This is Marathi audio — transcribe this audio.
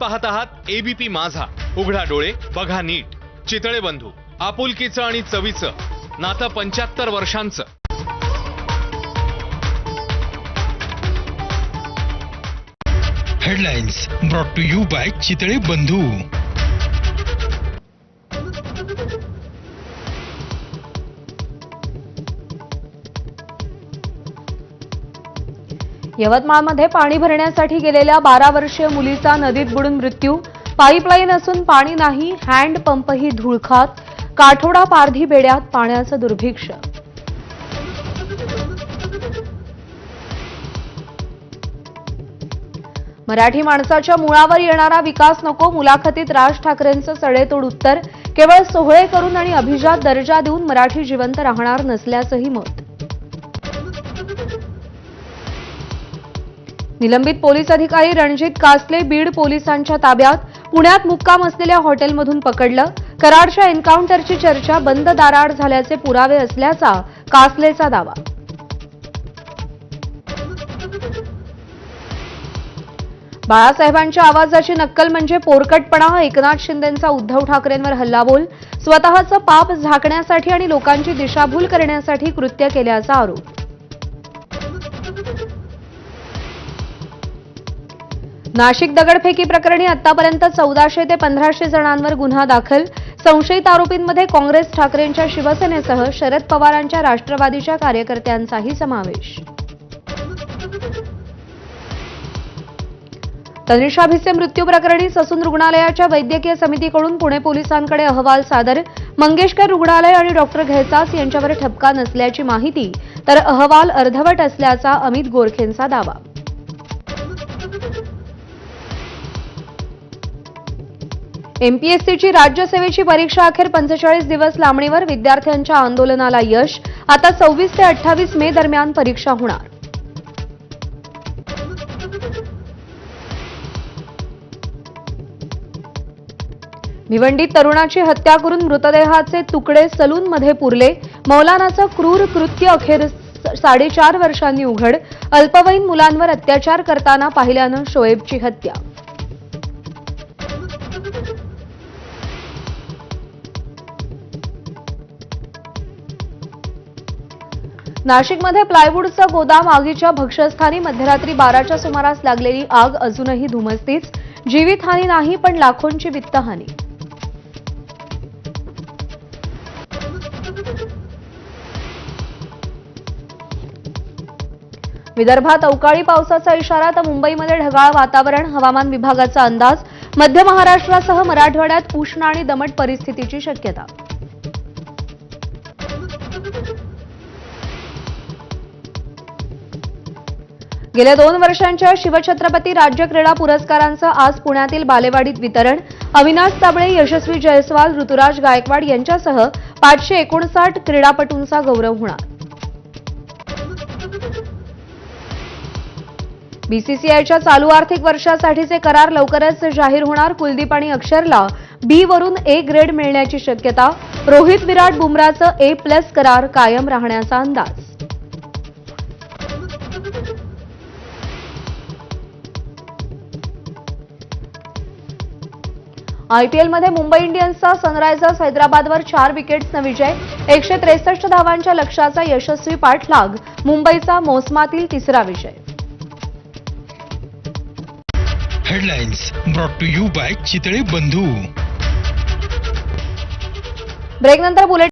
पाहत आहात एबीपी माझा. उघडा डोळे बघा नीट. चितळे बंधू, आपुलकीचं आणि चवीचं नातं 75 वर्षांचं. Headlines brought to you by Chitale Bandhu. यवतमाळमध्ये पाणी भरण्यासाठी गेलेल्या 12 वर्षीय मुलीचा नदीत बुडून मृत्यू. पाईपलाईन असून पाणी नाही, हँड पंपही धूळ खात. काठोडा पारधी बेड्यात पाण्याचं दुर्भिक्ष्य. मराठी माणसाच्या मुळावर येणारा विकास नको. मुलाखतीत राज ठाकरेंचं सडेतोड उत्तर. केवळ सोहळे करून आणि अभिजात दर्जा देऊन मराठी जिवंत राहणार नसल्याचंही मत. निलंबित पोलीस अधिकारी रणजित कासले बीड पोलिसांच्या ताब्यात. पुण्यात मुक्काम असलेल्या हॉटेलमधून पकडलं. कराडच्या एन्काउंटरची चर्चा बंद दाराआड झाल्याचे पुरावे असल्याचा कासलेचा दावा. बाळासाहेबांच्या आवाजाची नक्कल म्हणजे पोरकटपणा. एकनाथ शिंदेंचा उद्धव ठाकरेंवर हल्लाबोल. स्वतःचं पाप झाकण्यासाठी आणि लोकांची दिशाभूल करण्यासाठी कृत्य केल्याचा आरोप. नाशिक दगडफेकी प्रकरणी आतापर्यंत 1400 ते 1500 जणांवर गुन्हा दाखल. संशयित आरोपींमध्ये काँग्रेस, ठाकरेंच्या शिवसेनेसह शरद पवारांच्या राष्ट्रवादीच्या कार्यकर्त्यांचाही समावेश. तनिषा भिसे मृत्यू प्रकरणी ससून रुग्णालयाच्या वैद्यकीय समितीकडून पुणे पोलिसांकडे अहवाल सादर. मंगेशकर रुग्णालय आणि डॉक्टर घैसास यांच्यावर ठपका नसल्याची माहिती, तर अहवाल अर्धवट असल्याचा अमित गोरखेंचा दावा. एमपीएससीची राज्यसेवेची परीक्षा अखेर 45 दिवस लांबणीवर. विद्यार्थ्यांच्या आंदोलनाला यश. आता 26 ते 28 मे दरम्यान परीक्षा होणार. भिवंडीत तरुणाची हत्या करून मृतदेहाचे तुकडे सलूनमध्ये पुरले. मौलानाचं क्रूर कृत्य अखेर 4.5 वर्षांनी उघड. अल्पवयीन मुलांवर अत्याचार करताना पाहिल्यानं शोएबची हत्या. नाशिकमध्ये प्लायवूडचं गोदाम आगीच्या भक्ष्यस्थानी. मध्यरात्री 12च्या सुमारास लागलेली आग अजूनही धुमसतीच. जीवितहानी नाही, पण लाखोंची वित्तहानी. विदर्भात अवकाळी पावसाचा इशारा, तर मुंबईमध्ये ढगाळ वातावरण. हवामान विभागाचा अंदाज. मध्य महाराष्ट्रासह मराठवाड्यात उष्ण आणि दमट परिस्थितीची शक्यता. गेल्या 2 वर्षांच्या शिवछत्रपती राज्य क्रीडा पुरस्कारांचं आज पुण्यातील बालेवाडीत वितरण. अविनाश साबळे, यशस्वी जयस्वाल, ऋतुराज गायकवाड यांच्यासह 559 क्रीडापटूंचा गौरव होणार. बीसीसीआयच्या चालू आर्थिक वर्षासाठीचे करार लवकरच जाहीर होणार. कुलदीप आणि अक्षरला बी वरून ए ग्रेड मिळण्याची शक्यता. रोहित, विराट, बुमराचं A+ करार कायम राहण्याचा अंदाज. आयपीएलमध्ये मुंबई इंडियन्सचा सनरायझर्स हैदराबादवर 4 विकेट्सनं विजय. 163 धावांच्या लक्ष्याचा यशस्वी पाठलाग. मुंबईचा मोसमातील 3रा विजय. Headlines brought to you by Chitale Bandhu. ब्रेकनंतर बुलेटिन